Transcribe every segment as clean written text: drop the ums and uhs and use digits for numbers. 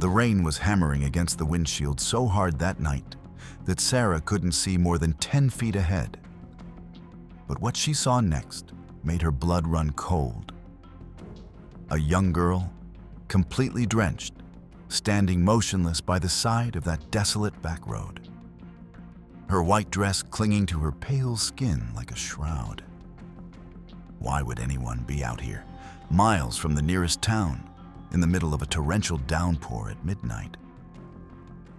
The rain was hammering against the windshield so hard that night that Sarah couldn't see more than 10 feet ahead. But what she saw next made her blood run cold. A young girl, completely drenched, standing motionless by the side of that desolate back road. Her white dress clinging to her pale skin like a shroud. Why would anyone be out here, miles from the nearest town, in the middle of a torrential downpour at midnight?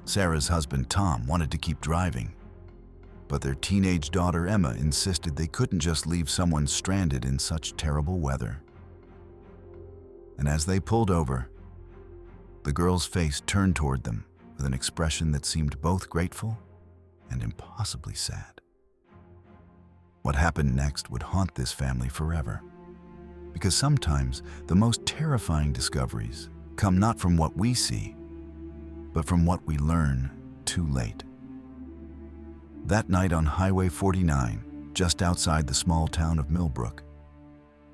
Sarah's husband, Tom, wanted to keep driving, but their teenage daughter, Emma, insisted they couldn't just leave someone stranded in such terrible weather. And as they pulled over, the girl's face turned toward them with an expression that seemed both grateful and impossibly sad. What happened next would haunt this family forever, because sometimes the most terrifying discoveries come not from what we see, but from what we learn too late. That night on Highway 49, just outside the small town of Millbrook,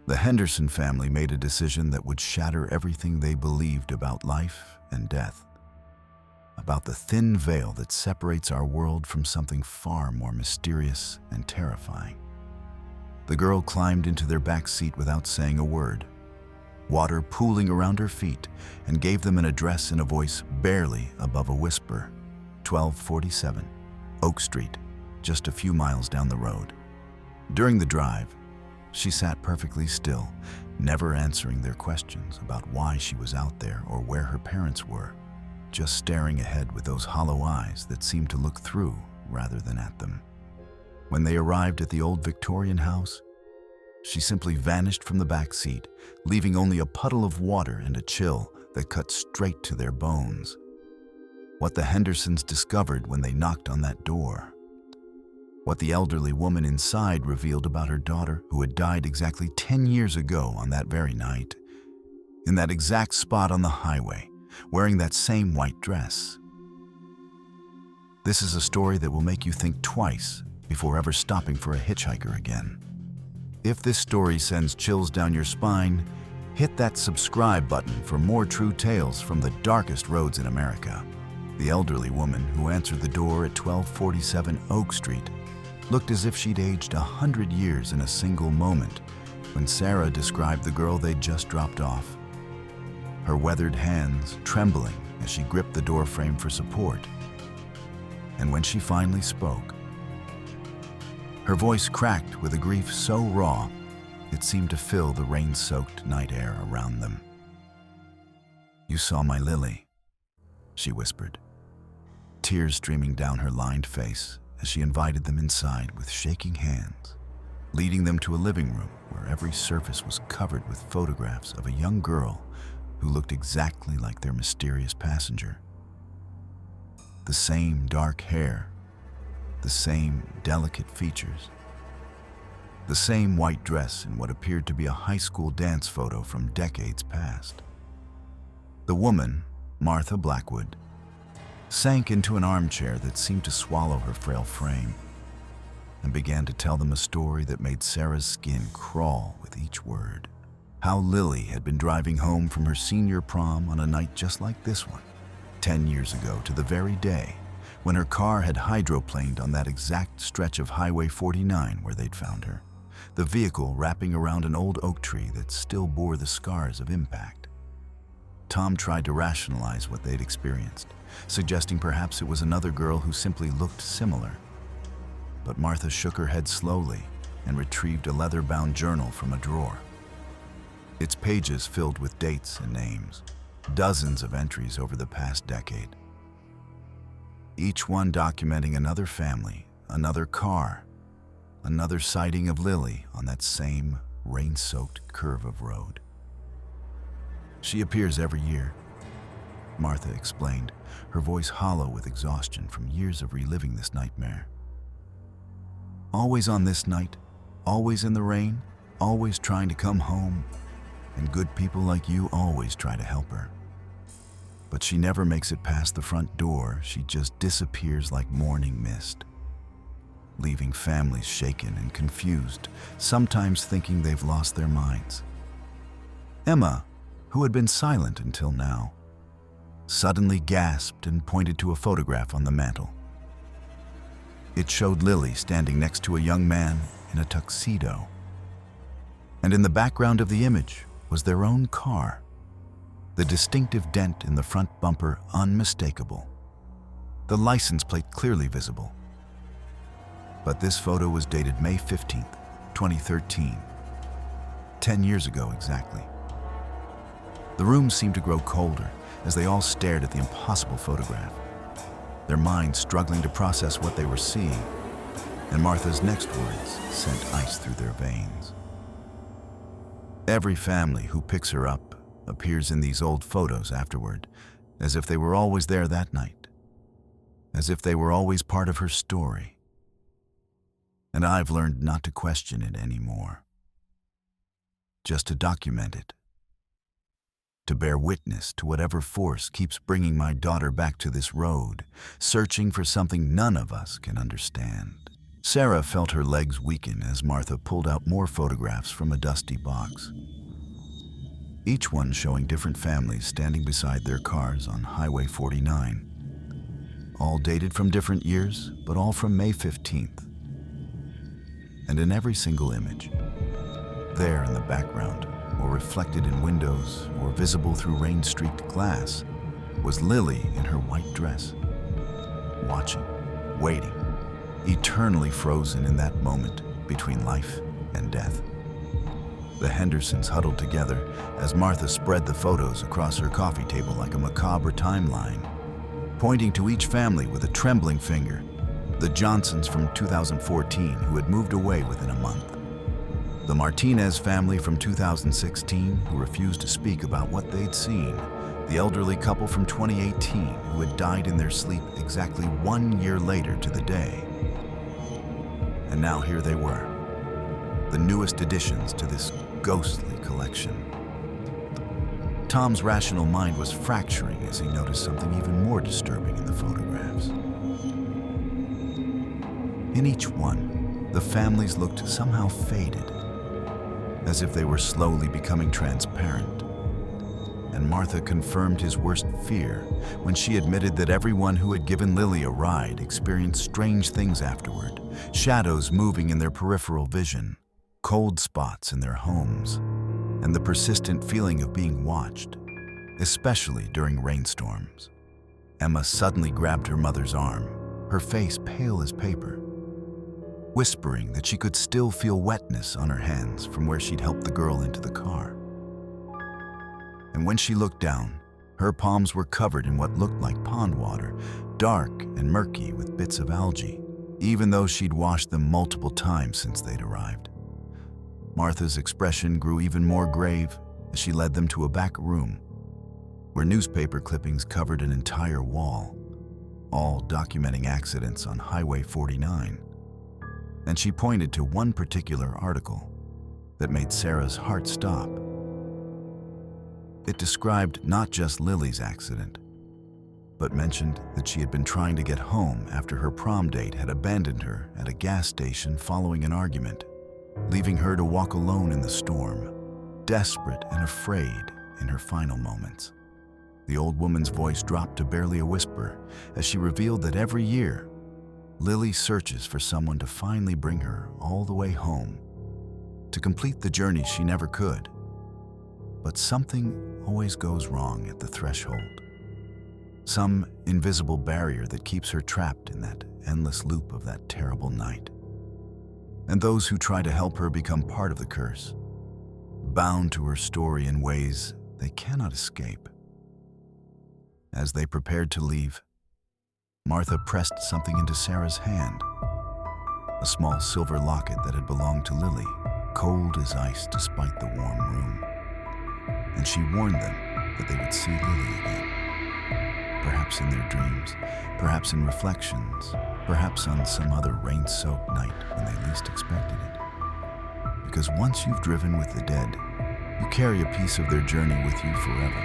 the Henderson family made a decision that would shatter everything they believed about life and death, about the thin veil that separates our world from something far more mysterious and terrifying. The girl climbed into their back seat without saying a word, water pooling around her feet, and gave them an address in a voice barely above a whisper: 1247 Oak Street, just a few miles down the road. During the drive, she sat perfectly still, never answering their questions about why she was out there or where her parents were, just staring ahead with those hollow eyes that seemed to look through rather than at them. When they arrived at the old Victorian house, she simply vanished from the back seat, leaving only a puddle of water and a chill that cut straight to their bones. What the Hendersons discovered when they knocked on that door, what the elderly woman inside revealed about her daughter, who had died exactly 10 years ago on that very night, in that exact spot on the highway, wearing that same white dress. This is a story that will make you think twice before ever stopping for a hitchhiker again. If this story sends chills down your spine, hit that subscribe button for more true tales from the darkest roads in America. The elderly woman who answered the door at 1247 Oak Street looked as if she'd aged 100 years in a single moment when Sarah described the girl they'd just dropped off. Her weathered hands trembling as she gripped the door frame for support. And when she finally spoke, her voice cracked with a grief so raw it seemed to fill the rain-soaked night air around them. "You saw my Lily," she whispered, tears streaming down her lined face as she invited them inside with shaking hands, leading them to a living room where every surface was covered with photographs of a young girl who looked exactly like their mysterious passenger. The same dark hair, the same delicate features, the same white dress in what appeared to be a high school dance photo from decades past. The woman, Martha Blackwood, sank into an armchair that seemed to swallow her frail frame and began to tell them a story that made Sarah's skin crawl with each word. How Lily had been driving home from her senior prom on a night just like this one, 10 years ago to the very day when her car had hydroplaned on that exact stretch of Highway 49 where they'd found her, the vehicle wrapping around an old oak tree that still bore the scars of impact. Tom tried to rationalize what they'd experienced, suggesting perhaps it was another girl who simply looked similar. But Martha shook her head slowly and retrieved a leather-bound journal from a drawer. Its pages filled with dates and names, dozens of entries over the past decade. Each one documenting another family, another car, another sighting of Lily on that same rain-soaked curve of road. "She appears every year," Martha explained, her voice hollow with exhaustion from years of reliving this nightmare. "Always on this night, always in the rain, always trying to come home, and good people like you always try to help her. But she never makes it past the front door. She just disappears like morning mist, leaving families shaken and confused, sometimes thinking they've lost their minds." Emma, who had been silent until now, suddenly gasped and pointed to a photograph on the mantel. It showed Lily standing next to a young man in a tuxedo. And in the background of the image was their own car, the distinctive dent in the front bumper unmistakable, the license plate clearly visible. But this photo was dated May 15th, 2013, 10 years ago exactly. The room seemed to grow colder as they all stared at the impossible photograph, their minds struggling to process what they were seeing, and Martha's next words sent ice through their veins. Every family who picks her up appears in these old photos afterward, as if they were always there that night, as if they were always part of her story. And I've learned not to question it anymore, just to document it, to bear witness to whatever force keeps bringing my daughter back to this road, searching for something none of us can understand. Sarah felt her legs weaken as Martha pulled out more photographs from a dusty box, each one showing different families standing beside their cars on Highway 49, all dated from different years, but all from May 15th. And in every single image, there in the background, or reflected in windows, or visible through rain-streaked glass, was Lily in her white dress, watching, waiting, eternally frozen in that moment between life and death. The Hendersons huddled together as Martha spread the photos across her coffee table like a macabre timeline, pointing to each family with a trembling finger. The Johnsons from 2014 who had moved away within a month. The Martinez family from 2016 who refused to speak about what they'd seen. The elderly couple from 2018 who had died in their sleep exactly 1 year later to the day. And now here they were, the newest additions to this ghostly collection. Tom's rational mind was fracturing as he noticed something even more disturbing in the photographs. In each one, the families looked somehow faded, as if they were slowly becoming transparent. And Martha confirmed his worst fear when she admitted that everyone who had given Lily a ride experienced strange things afterward, shadows moving in their peripheral vision, cold spots in their homes, and the persistent feeling of being watched, especially during rainstorms. Emma suddenly grabbed her mother's arm, her face pale as paper, whispering that she could still feel wetness on her hands from where she'd helped the girl into the car. And when she looked down, her palms were covered in what looked like pond water, dark and murky with bits of algae, even though she'd washed them multiple times since they'd arrived. Martha's expression grew even more grave as she led them to a back room, where newspaper clippings covered an entire wall, all documenting accidents on Highway 49. And she pointed to one particular article that made Sarah's heart stop. It described not just Lily's accident, but mentioned that she had been trying to get home after her prom date had abandoned her at a gas station following an argument, leaving her to walk alone in the storm, desperate and afraid in her final moments. The old woman's voice dropped to barely a whisper as she revealed that every year, Lily searches for someone to finally bring her all the way home, to complete the journey she never could. But something always goes wrong at the threshold. Some invisible barrier that keeps her trapped in that endless loop of that terrible night. And those who try to help her become part of the curse, bound to her story in ways they cannot escape. As they prepared to leave, Martha pressed something into Sarah's hand, a small silver locket that had belonged to Lily, cold as ice despite the warm room. And she warned them that they would see Lily again, perhaps in their dreams, perhaps in reflections, perhaps on some other rain-soaked night when they least expected it. Because once you've driven with the dead, you carry a piece of their journey with you forever.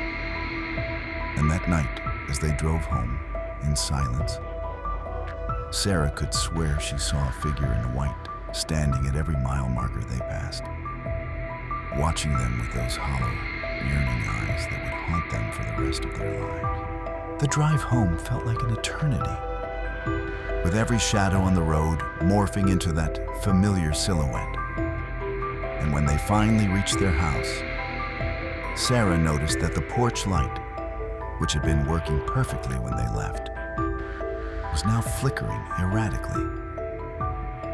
And that night, as they drove home, in silence, Sarah could swear she saw a figure in white standing at every mile marker they passed, watching them with those hollow, yearning eyes that would haunt them for the rest of their lives. The drive home felt like an eternity, with every shadow on the road morphing into that familiar silhouette. And when they finally reached their house, Sarah noticed that the porch light, which had been working perfectly when they left, was now flickering erratically,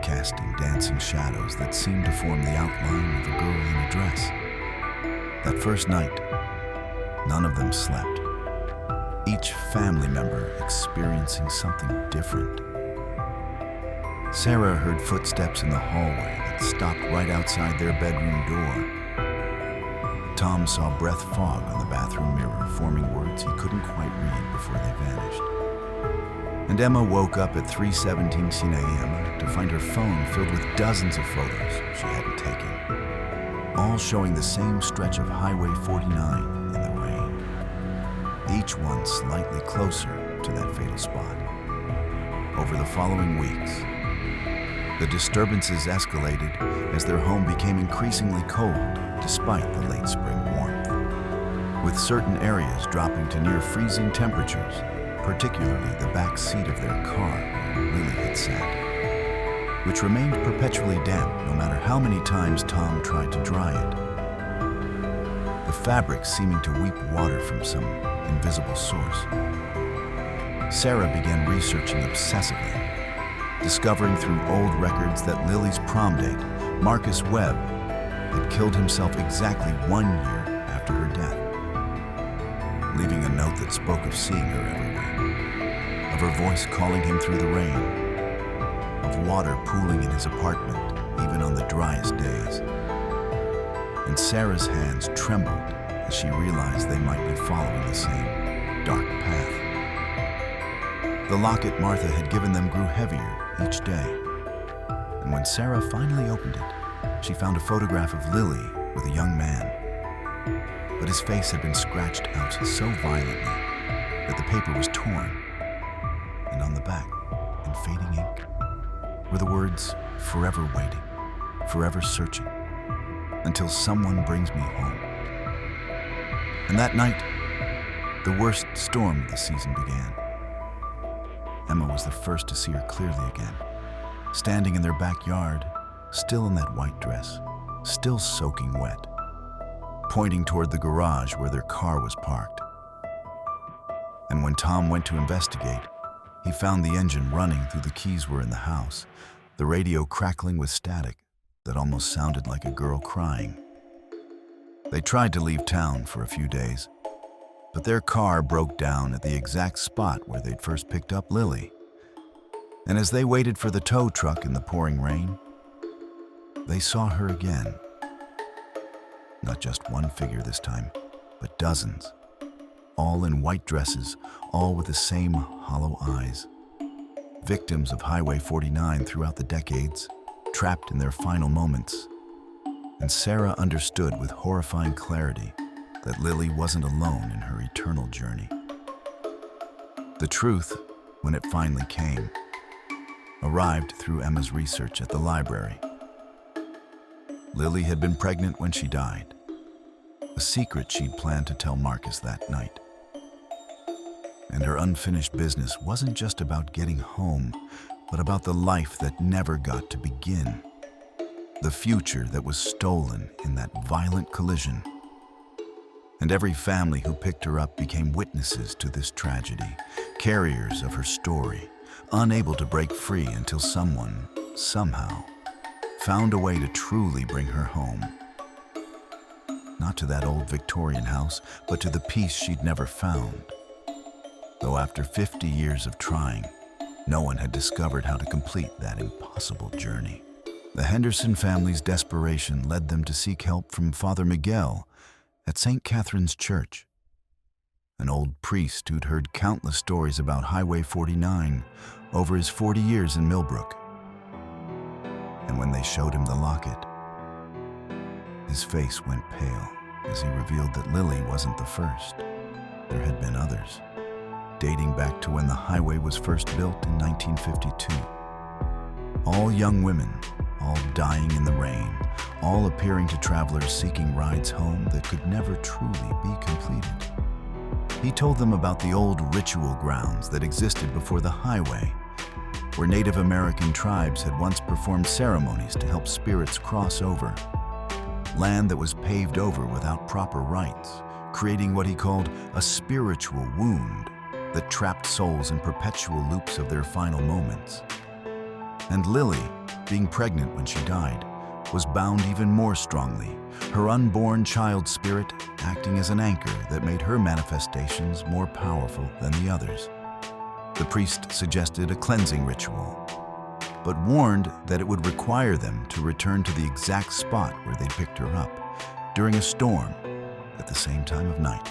casting dancing shadows that seemed to form the outline of a girl in a dress. That first night, none of them slept, each family member experiencing something different. Sarah heard footsteps in the hallway that stopped right outside their bedroom door. Tom saw breath fog on the bathroom mirror, forming words he couldn't quite read before they vanished. And Emma woke up at 3:17 a.m. to find her phone filled with dozens of photos she hadn't taken, all showing the same stretch of Highway 49 in the rain, each one slightly closer to that fatal spot. Over the following weeks, the disturbances escalated as their home became increasingly cold despite the late spring warmth, with certain areas dropping to near freezing temperatures, particularly the back seat of their car where Lily had sat, which remained perpetually damp no matter how many times Tom tried to dry it. The fabric seeming to weep water from some invisible source. Sarah began researching obsessively, discovering through old records that Lily's prom date, Marcus Webb, had killed himself exactly 1 year after her death, leaving a note that spoke of seeing her everywhere, of her voice calling him through the rain, of water pooling in his apartment even on the driest days. And Sarah's hands trembled as she realized they might be following the same dark path. The locket Martha had given them grew heavier each day, and when Sarah finally opened it, she found a photograph of Lily with a young man. But his face had been scratched out so violently that the paper was torn, and on the back, in fading ink, were the words, "Forever waiting, forever searching, until someone brings me home." And that night, the worst storm of the season began. Emma was the first to see her clearly again, standing in their backyard, still in that white dress, still soaking wet, pointing toward the garage where their car was parked. And when Tom went to investigate, he found the engine running through the keys were in the house, the radio crackling with static that almost sounded like a girl crying. They tried to leave town for a few days, but their car broke down at the exact spot where they'd first picked up Lily. And as they waited for the tow truck in the pouring rain, they saw her again. Not just one figure this time, but dozens, all in white dresses, all with the same hollow eyes. Victims of Highway 49 throughout the decades, trapped in their final moments. And Sarah understood with horrifying clarity that Lily wasn't alone in her eternal journey. The truth, when it finally came, arrived through Emma's research at the library. Lily had been pregnant when she died, a secret she'd planned to tell Marcus that night. And her unfinished business wasn't just about getting home, but about the life that never got to begin, the future that was stolen in that violent collision. And every family who picked her up became witnesses to this tragedy, carriers of her story, unable to break free until someone, somehow, found a way to truly bring her home. Not to that old Victorian house, but to the peace she'd never found. Though after 50 years of trying, no one had discovered how to complete that impossible journey. The Henderson family's desperation led them to seek help from Father Miguel at St. Catherine's Church, an old priest who'd heard countless stories about Highway 49 over his 40 years in Millbrook. And when they showed him the locket, his face went pale as he revealed that Lily wasn't the first. There had been others, dating back to when the highway was first built in 1952. All young women, all dying in the rain, all appearing to travelers seeking rides home that could never truly be completed. He told them about the old ritual grounds that existed before the highway, where Native American tribes had once performed ceremonies to help spirits cross over. Land that was paved over without proper rites, creating what he called a spiritual wound that trapped souls in perpetual loops of their final moments. And Lily, being pregnant when she died, was bound even more strongly, her unborn child spirit acting as an anchor that made her manifestations more powerful than the others. The priest suggested a cleansing ritual, but warned that it would require them to return to the exact spot where they picked her up during a storm at the same time of night,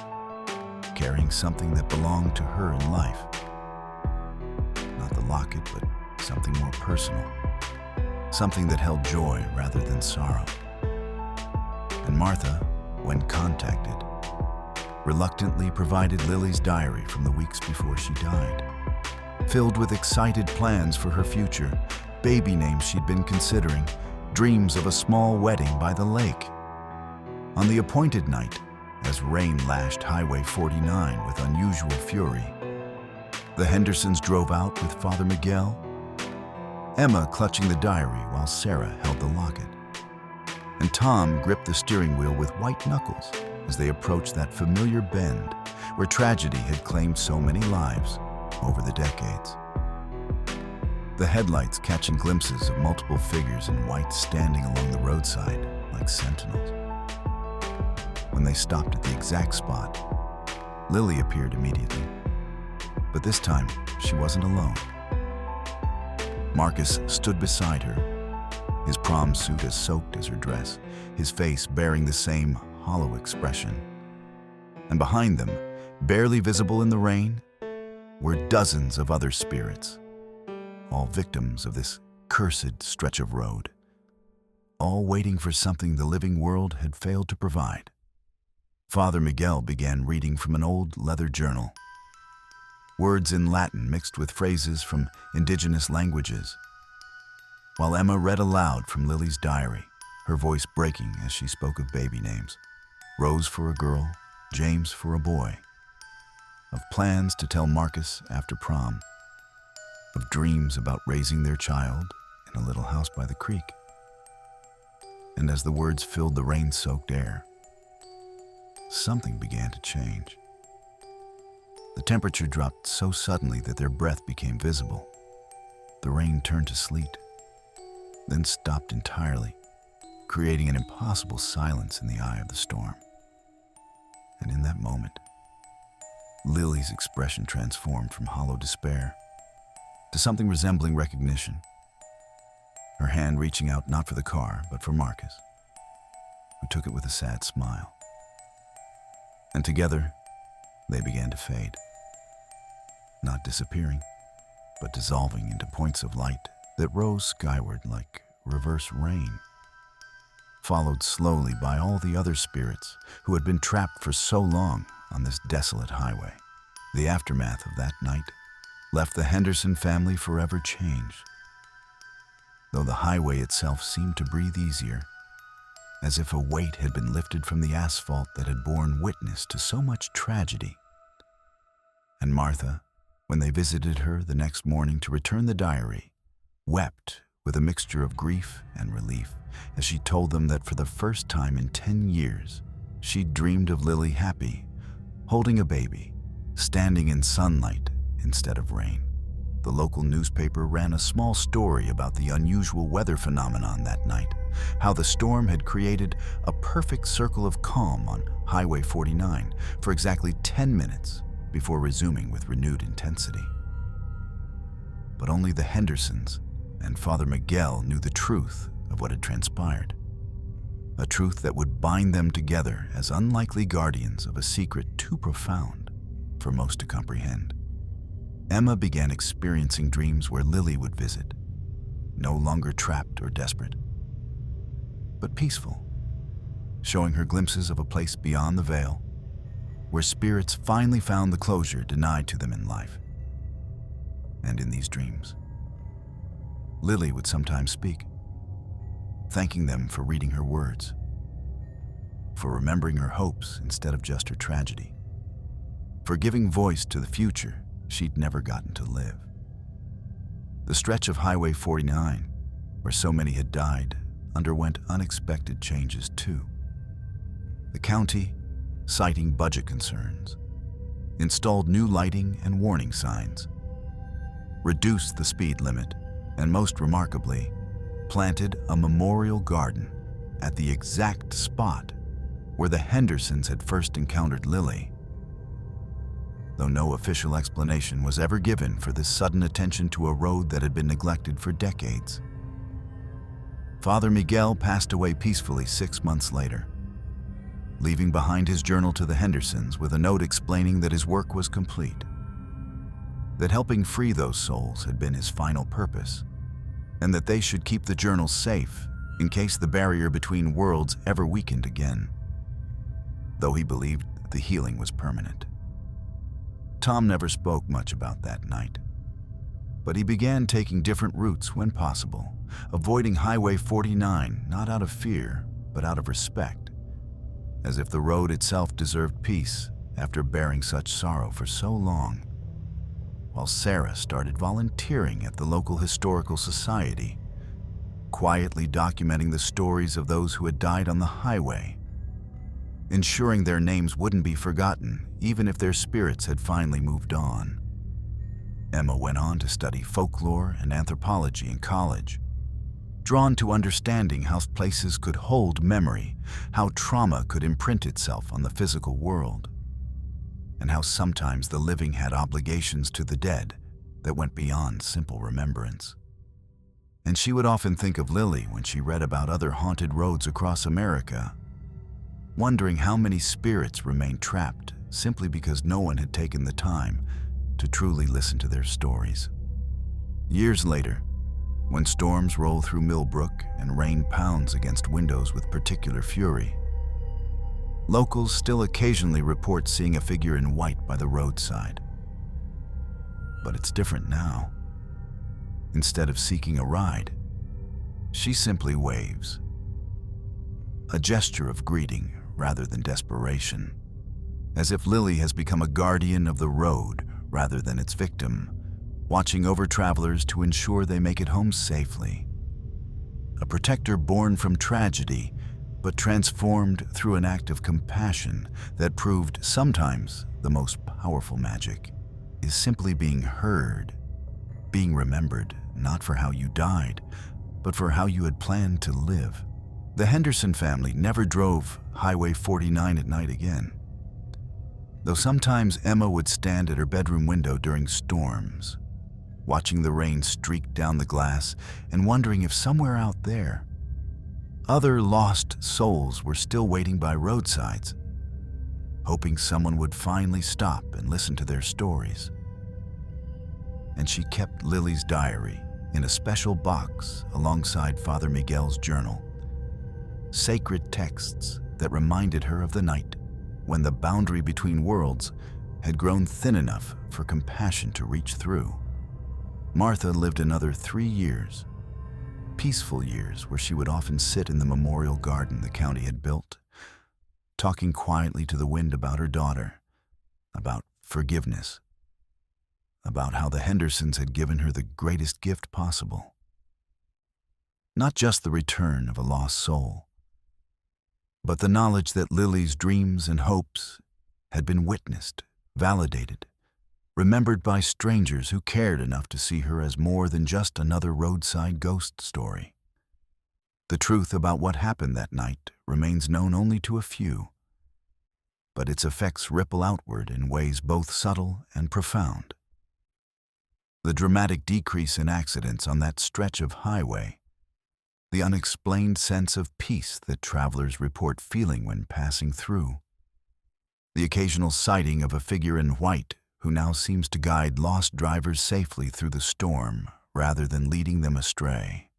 carrying something that belonged to her in life. Not the locket, but something more personal, something that held joy rather than sorrow. And Martha, when contacted, reluctantly provided Lily's diary from the weeks before she died, filled with excited plans for her future, baby names she'd been considering, dreams of a small wedding by the lake. On the appointed night, as rain lashed Highway 49 with unusual fury, the Hendersons drove out with Father Miguel, Emma clutching the diary while Sarah held the locket, and Tom gripped the steering wheel with white knuckles as they approached that familiar bend where tragedy had claimed so many lives over the decades. The headlights catching glimpses of multiple figures in white standing along the roadside like sentinels. When they stopped at the exact spot, Lily appeared immediately. But this time, she wasn't alone. Marcus stood beside her, his prom suit as soaked as her dress, his face bearing the same hollow expression. And behind them, barely visible in the rain, were dozens of other spirits, all victims of this cursed stretch of road, all waiting for something the living world had failed to provide. Father Miguel began reading from an old leather journal, words in Latin mixed with phrases from indigenous languages, while Emma read aloud from Lily's diary, her voice breaking as she spoke of baby names: Rose for a girl, James for a boy, of plans to tell Marcus after prom, of dreams about raising their child in a little house by the creek. And as the words filled the rain-soaked air, something began to change. The temperature dropped so suddenly that their breath became visible. The rain turned to sleet, then stopped entirely, creating an impossible silence in the eye of the storm. And in that moment, Lily's expression transformed from hollow despair to something resembling recognition, her hand reaching out not for the car, but for Marcus, who took it with a sad smile. And together, they began to fade, not disappearing, but dissolving into points of light that rose skyward like reverse rain, followed slowly by all the other spirits who had been trapped for so long on this desolate highway. The aftermath of that night left the Henderson family forever changed, though the highway itself seemed to breathe easier, as if a weight had been lifted from the asphalt that had borne witness to so much tragedy. And Martha, when they visited her the next morning to return the diary, wept with a mixture of grief and relief as she told them that for the first time in 10 years, she'd dreamed of Lily happy, holding a baby, standing in sunlight instead of rain. The local newspaper ran a small story about the unusual weather phenomenon that night, how the storm had created a perfect circle of calm on Highway 49 for exactly 10 minutes before resuming with renewed intensity. But only the Hendersons and Father Miguel knew the truth of what had transpired, a truth that would bind them together as unlikely guardians of a secret too profound for most to comprehend. Emma began experiencing dreams where Lily would visit, no longer trapped or desperate, but peaceful, showing her glimpses of a place beyond the veil, where spirits finally found the closure denied to them in life. And in these dreams, Lily would sometimes speak, thanking them for reading her words, for remembering her hopes instead of just her tragedy, for giving voice to the future she'd never gotten to live. The stretch of Highway 49, where so many had died, underwent unexpected changes too. The county, citing budget concerns, installed new lighting and warning signs, reduced the speed limit, and most remarkably, planted a memorial garden at the exact spot where the Hendersons had first encountered Lily. Though no official explanation was ever given for this sudden attention to a road that had been neglected for decades. Father Miguel passed away peacefully 6 months later, leaving behind his journal to the Hendersons with a note explaining that his work was complete, that helping free those souls had been his final purpose, and that they should keep the journal safe in case the barrier between worlds ever weakened again, though he believed the healing was permanent. Tom never spoke much about that night, but he began taking different routes when possible, avoiding Highway 49 not out of fear, but out of respect, as if the road itself deserved peace after bearing such sorrow for so long. While Sarah started volunteering at the local historical society, quietly documenting the stories of those who had died on the highway, ensuring their names wouldn't be forgotten even if their spirits had finally moved on. Emma went on to study folklore and anthropology in college, drawn to understanding how places could hold memory, how trauma could imprint itself on the physical world, and how sometimes the living had obligations to the dead that went beyond simple remembrance. And she would often think of Lily when she read about other haunted roads across America, wondering how many spirits remained trapped simply because no one had taken the time to truly listen to their stories. Years later, when storms roll through Millbrook and rain pounds against windows with particular fury, locals still occasionally report seeing a figure in white by the roadside. But it's different now. Instead of seeking a ride, she simply waves. A gesture of greeting rather than desperation, as if Lily has become a guardian of the road rather than its victim, watching over travelers to ensure they make it home safely. A protector born from tragedy, but transformed through an act of compassion that proved sometimes the most powerful magic is simply being heard, being remembered not for how you died, but for how you had planned to live. The Henderson family never drove Highway 49 at night again, though sometimes Emma would stand at her bedroom window during storms, watching the rain streak down the glass and wondering if somewhere out there, other lost souls were still waiting by roadsides, hoping someone would finally stop and listen to their stories. And she kept Lily's diary in a special box alongside Father Miguel's journal, sacred texts that reminded her of the night when the boundary between worlds had grown thin enough for compassion to reach through. Martha lived another 3 years, peaceful years where she would often sit in the memorial garden the county had built, talking quietly to the wind about her daughter, about forgiveness, about how the Hendersons had given her the greatest gift possible. Not just the return of a lost soul, but the knowledge that Lily's dreams and hopes had been witnessed, validated, remembered by strangers who cared enough to see her as more than just another roadside ghost story. The truth about what happened that night remains known only to a few, but its effects ripple outward in ways both subtle and profound. The dramatic decrease in accidents on that stretch of highway, the unexplained sense of peace that travelers report feeling when passing through, the occasional sighting of a figure in white who now seems to guide lost drivers safely through the storm rather than leading them astray.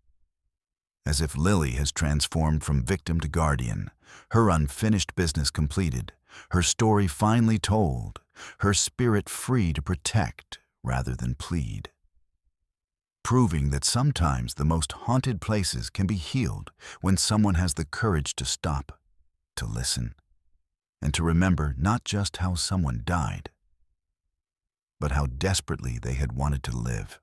As if Lily has transformed from victim to guardian, her unfinished business completed, her story finally told, her spirit free to protect rather than plead. Proving that sometimes the most haunted places can be healed when someone has the courage to stop, to listen, and to remember not just how someone died, but how desperately they had wanted to live.